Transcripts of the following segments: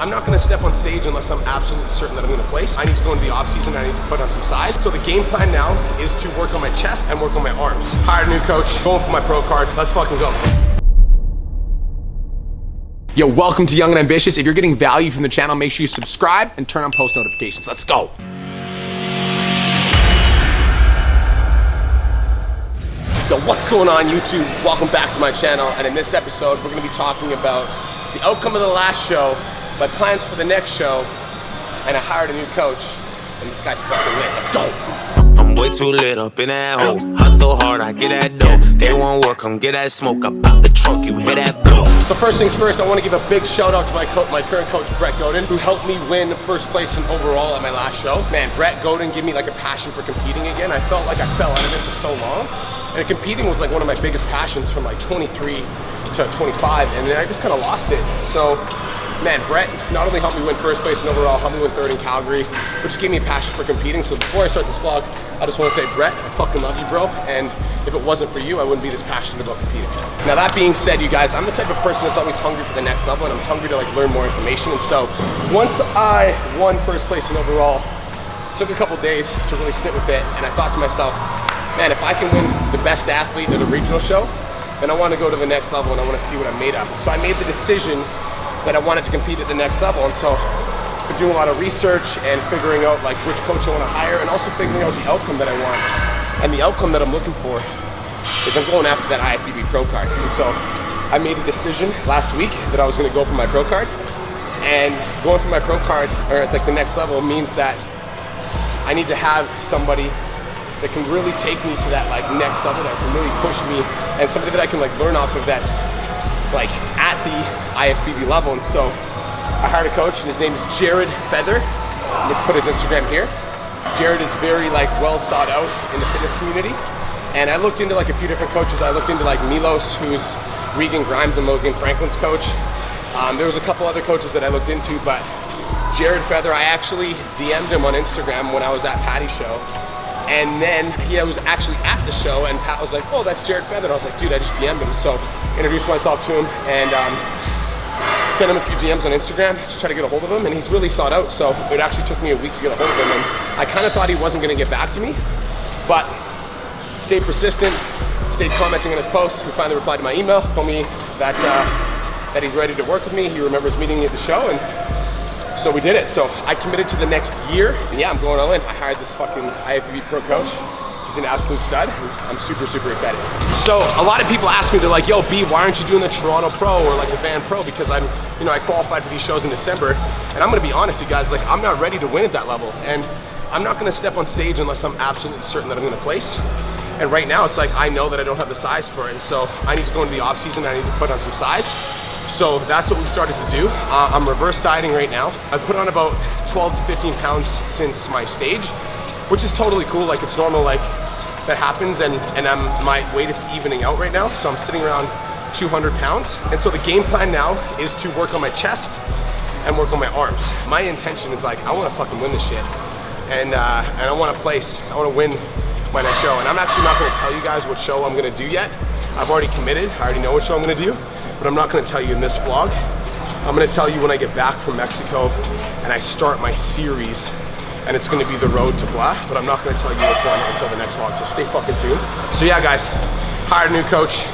I'm not gonna step on stage unless I'm absolutely certain that I'm gonna place. I need to go into the off season, I need to put on some size. So the game plan now is to work on my chest and work on my arms. Hired a new coach, going for my pro card. Let's fucking go. Yo, welcome to Young and Ambitious. If you're getting value from the channel, make sure you subscribe and turn on post notifications. Let's go. Yo, what's going on YouTube? Welcome back to my channel. And in this episode, we're gonna be talking about the outcome of the last show, my plans for the next show, and I hired a new coach, and this guy's fucking lit. Let's go. I'm way too lit up in that hole. Hustle hard, I get that dough. They won't work, come get that smoke. Up out the trunk, you hear that blow. So first things first, I want to give a big shout out to my current coach, Brett Godin, who helped me win first place in overall at my last show. Man, Brett Godin gave me like a passion for competing again. I felt like I fell out of it for so long. And competing was like one of my biggest passions from like 23 to 25, and then I just kind of lost it. So, man, Brett not only helped me win first place in overall, helped me win third in Calgary, but just gave me a passion for competing. So before I start this vlog, I just want to say, Brett, I fucking love you, bro. And if it wasn't for you, I wouldn't be this passionate about competing. Now that being said, you guys, I'm the type of person that's always hungry for the next level, and I'm hungry to like learn more information. And so once I won first place in overall, it took a couple days to really sit with it, and I thought to myself, man, if I can win the best athlete at a regional show, then I want to go to the next level and I want to see what I'm made of. So I made the decision that I wanted to compete at the next level, and so I've been doing a lot of research and figuring out like which coach I want to hire, and also figuring out the outcome that I want. And the outcome that I'm looking for is I'm going after that IFBB pro card. And so I made a decision last week that I was going to go for my pro card, and going for my pro card, or at like the next level, means that I need to have somebody that can really take me to that like next level, that can really push me, and something that I can like learn off of that's like at the IFBB level. And so I hired a coach, and his name is Jared Feather. I'm gonna put his Instagram here. Jared is very like well sought out in the fitness community, and I looked into like a few different coaches. I looked into like Milos, who's Regan Grimes and Logan Franklin's coach. There was a couple other coaches that I looked into, but Jared Feather, I actually DM'd him on Instagram when I was at Patty's show. And then he was actually at the show, and Pat was like, oh, that's Jared Feather. And I was like, dude, I just DM'd him. So introduced myself to him, and sent him a few DMs on Instagram to try to get a hold of him, and he's really sought out. So it actually took me a week to get a hold of him, and I kind of thought he wasn't gonna get back to me, but stayed persistent, stayed commenting on his posts. He finally replied to my email, told me that, that he's ready to work with me. He remembers meeting me at the show, and so we did it. So I committed to the next year, and yeah, I'm going all in. I hired this fucking IFBB pro coach. He's an absolute stud. I'm super, super excited. So a lot of people ask me, they're like, yo, B, why aren't you doing the Toronto Pro or like the Van Pro? Because I'm, you know, I qualified for these shows in December, and I'm gonna be honest, you guys, like I'm not ready to win at that level, and I'm not gonna step on stage unless I'm absolutely certain that I'm gonna place. And right now, it's like I know that I don't have the size for it, and so I need to go into the off season. I need to put on some size. So that's what we started to do. I'm reverse dieting right now. I've put on about 12 to 15 pounds since my stage, which is totally cool. Like it's normal, like that happens, and my weight is evening out right now. So I'm sitting around 200 pounds. And so the game plan now is to work on my chest and work on my arms. My intention is like, I wanna fucking win this shit. And I wanna place, I wanna win my next show. And I'm actually not gonna tell you guys what show I'm gonna do yet. I've already committed, I already know what show I'm gonna do. But I'm not gonna tell you in this vlog. I'm gonna tell you when I get back from Mexico and I start my series, and it's gonna be the road to blah, but I'm not gonna tell you which one until the next vlog, so stay fucking tuned. So yeah, guys, hired a new coach,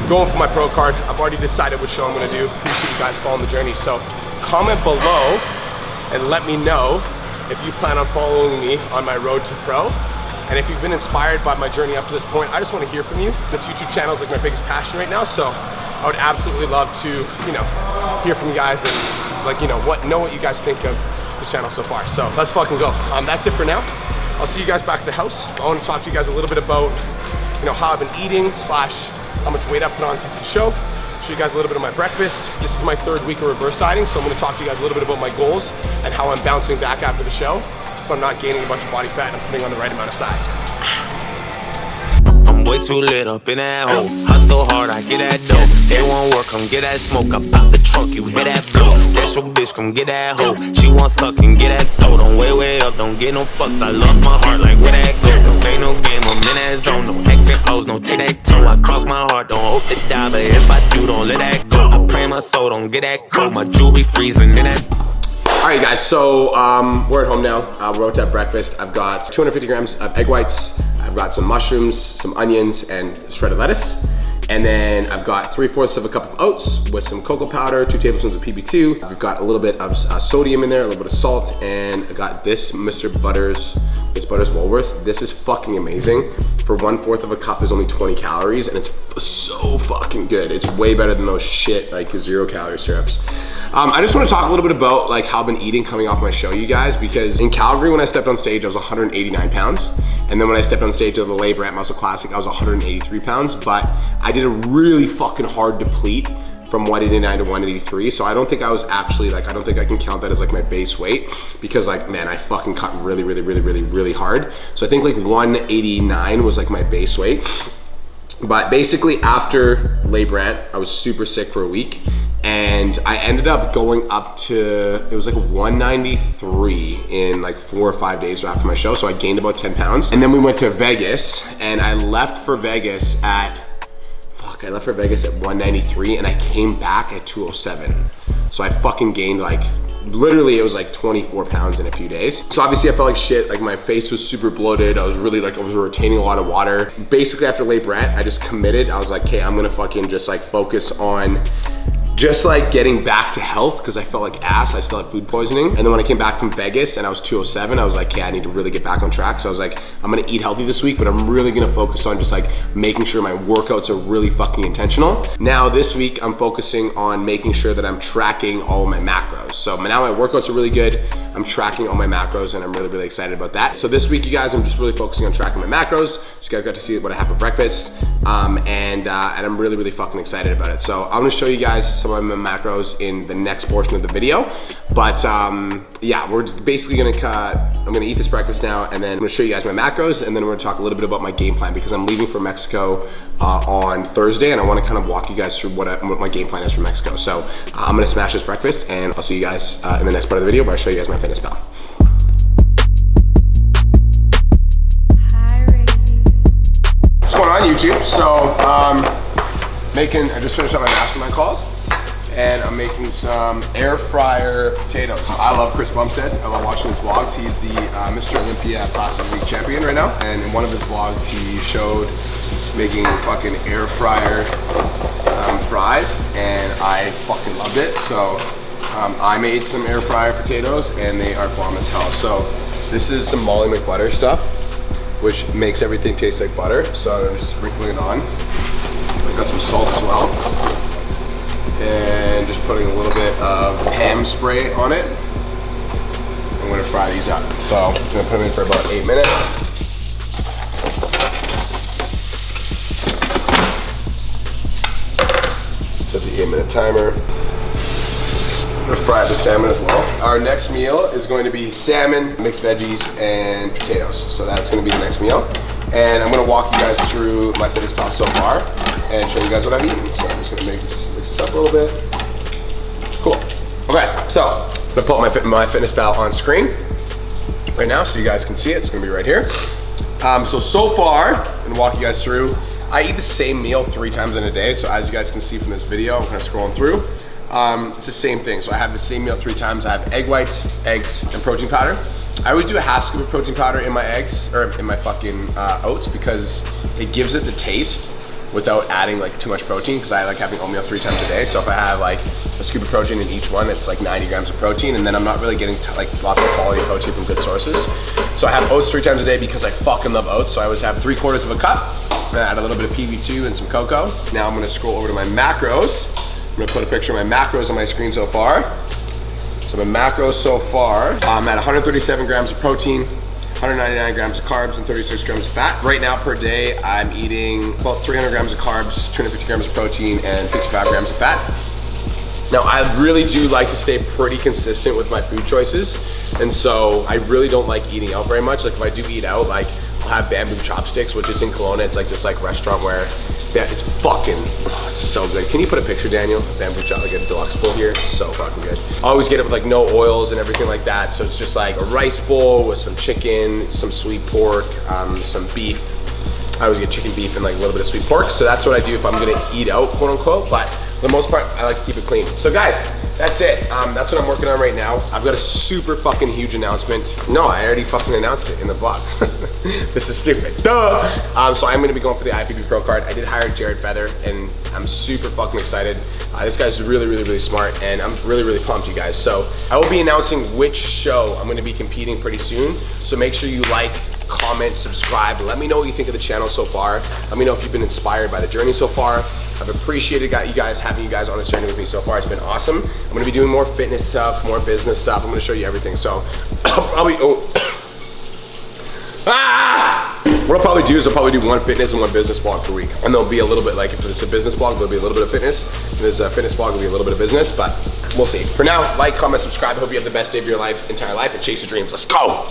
going for my pro card. I've already decided which show I'm gonna do. Appreciate you guys following the journey. So comment below and let me know if you plan on following me on my road to pro. And if you've been inspired by my journey up to this point, I just wanna hear from you. This YouTube channel is like my biggest passion right now, so I would absolutely love to, you know, hear from you guys and like, you know what you guys think of the channel so far. So let's fucking go. That's it for now. I'll see you guys back at the house. I want to talk to you guys a little bit about, you know, how I've been eating / how much weight I've put on since the show. Show you guys a little bit of my breakfast. This is my 3rd week of reverse dieting, so I'm going to talk to you guys a little bit about my goals and how I'm bouncing back after the show, so I'm not gaining a bunch of body fat and I'm putting on the right amount of size. Way too lit up in that hole. Hustle hard, I get that dough. They won't work, come get that smoke. Up out the trunk, you hear that blow. That's your bitch, come get that hoe. She want suck and get that toe. Don't way up, don't get no fucks. I lost my heart, like where that go? This ain't no game, I'm in that zone. No X and O's, no tic-tac-toe. I cross my heart, don't hope to die, but if I do, don't let that go. I pray my soul, don't get that cold. My jewelry freezing in that. right, guys, so we're at home now. We're about to have breakfast. I've got 250 grams of egg whites. I've got some mushrooms, some onions, and shredded lettuce. And then I've got 3/4 of a cup of oats with some cocoa powder, 2 tablespoons of PB2. I've got a little bit of sodium in there, a little bit of salt, and I got this Mr. Butters Woolworth. This is fucking amazing. For 1/4 of a cup, there's only 20 calories, and it's so fucking good. It's way better than those shit, like 0-calorie syrups. I just want to talk a little bit about like how I've been eating coming off my show, you guys, because in Calgary, when I stepped on stage, I was 189 pounds. And then when I stepped on stage at the Labor at Muscle Classic, I was 183 pounds, but I did a really fucking hard deplete from 189 to 183. So I don't think I was actually like, I don't think I can count that as like my base weight, because like, man, I fucking cut really hard. So I think like 189 was like my base weight. But basically after Labor, I was super sick for a week. And I ended up going up to, it was like 193 in like 4 or 5 days after my show. So I gained about 10 pounds. And then we went to Vegas, and I left for Vegas at 193, and I came back at 207. So I fucking gained like, literally it was like 24 pounds in a few days. So obviously I felt like shit, like my face was super bloated. I was really like, I was retaining a lot of water. Basically after Labor, I just committed. I was like, okay, I'm gonna fucking just like focus on just like getting back to health, because I felt like ass. I still had food poisoning. And then when I came back from Vegas and I was 207, I was like, okay, I need to really get back on track. So I was like, I'm gonna eat healthy this week, but I'm really gonna focus on just like making sure my workouts are really fucking intentional. Now this week, I'm focusing on making sure that I'm tracking all of my macros. So now my workouts are really good. I'm tracking all my macros, and I'm really excited about that. So this week, you guys, I'm just really focusing on tracking my macros. So you guys got to see what I have for breakfast. And I'm really fucking excited about it. So I'm gonna show you guys some of my macros in the next portion of the video. But yeah, we're basically gonna I'm gonna eat this breakfast now, and then I'm gonna show you guys my macros, and then we're gonna talk a little bit about my game plan, because I'm leaving for Mexico on Thursday, and I wanna kind of walk you guys through what my game plan is for Mexico. So I'm gonna smash this breakfast, and I'll see you guys in the next part of the video where I show you guys MyFitnessPal. What's going on, YouTube? So I just finished up my mastermind calls, and I'm making some air fryer potatoes. I love Chris Bumstead. I love watching his vlogs. He's the Mr. Olympia Classic League champion right now. And in one of his vlogs, he showed making fucking air fryer fries, and I fucking loved it. So I made some air fryer potatoes, and they are bomb as hell. So this is some Molly McButter stuff, which makes everything taste like butter. So I'm just sprinkling it on. I got some salt as well. And just putting a little bit of ham spray on it. I'm gonna fry these up. So I'm gonna put them in for about 8 minutes. Set the 8-minute timer. I'm gonna fry up the salmon as well. Our next meal is going to be salmon, mixed veggies, and potatoes. So that's gonna be the next meal. And I'm gonna walk you guys through MyFitnessPal so far and show you guys what I've eaten. So I'm just gonna mix this up a little bit. Cool. Okay, so I'm gonna pull up MyFitnessPal on screen right now so you guys can see it. It's gonna be right here. So far, I'm gonna walk you guys through. I eat the same meal 3 times in a day. So as you guys can see from this video, I'm kind of scrolling through. It's the same thing. So I have the same meal 3 times. I have egg whites, eggs, and protein powder. I always do a half scoop of protein powder in my eggs, or in my fucking oats, because it gives it the taste without adding like too much protein, because I like having oatmeal 3 times a day. So if I have like a scoop of protein in each one, it's like 90 grams of protein, and then I'm not really getting like lots of quality protein from good sources. So I have oats 3 times a day because I fucking love oats. So I always have 3/4 of a cup, and I add a little bit of PB2 and some cocoa. Now I'm gonna scroll over to my macros. I'm gonna put a picture of my macros on my screen so far. So my macros so far, I'm at 137 grams of protein, 199 grams of carbs, and 36 grams of fat. Right now per day, I'm eating about 300 grams of carbs, 250 grams of protein, and 55 grams of fat. Now, I really do like to stay pretty consistent with my food choices. And so I really don't like eating out very much. Like if I do eat out, like I'll have bamboo chopsticks, which is in Kelowna. It's like this like restaurant where, yeah, it's fucking, it's so good. Can you put a picture, Daniel? Bamboo chop, like a deluxe bowl here. It's so fucking good. I always get it with like no oils and everything like that. So it's just like a rice bowl with some chicken, some sweet pork, some beef. I always get chicken, beef, and like a little bit of sweet pork. So that's what I do if I'm gonna eat out, quote unquote. But For the most part, I like to keep it clean. So guys, that's it. That's what I'm working on right now. I've got a super fucking huge announcement. No, I already fucking announced it in the vlog. This is stupid. Duh! So I'm gonna be going for the IFBB Pro card. I did hire Jared Feather, and I'm super fucking excited. This guy's really smart, and I'm really pumped, you guys. So I will be announcing which show I'm gonna be competing pretty soon. So make sure you like, comment, subscribe. Let me know what you think of the channel so far. Let me know if you've been inspired by the journey so far. I've appreciated having you guys on this journey with me so far. It's been awesome. I'm gonna be doing more fitness stuff, more business stuff. I'm gonna show you everything. So I'll probably, what I'll probably do is I'll probably do one fitness and one business blog per week. And there'll be a little bit, like if it's a business blog, there'll be a little bit of fitness. If there's a fitness blog, there'll be a little bit of business, but we'll see. For now, like, comment, subscribe. I hope you have the best day of your life, entire life, and chase your dreams. Let's go.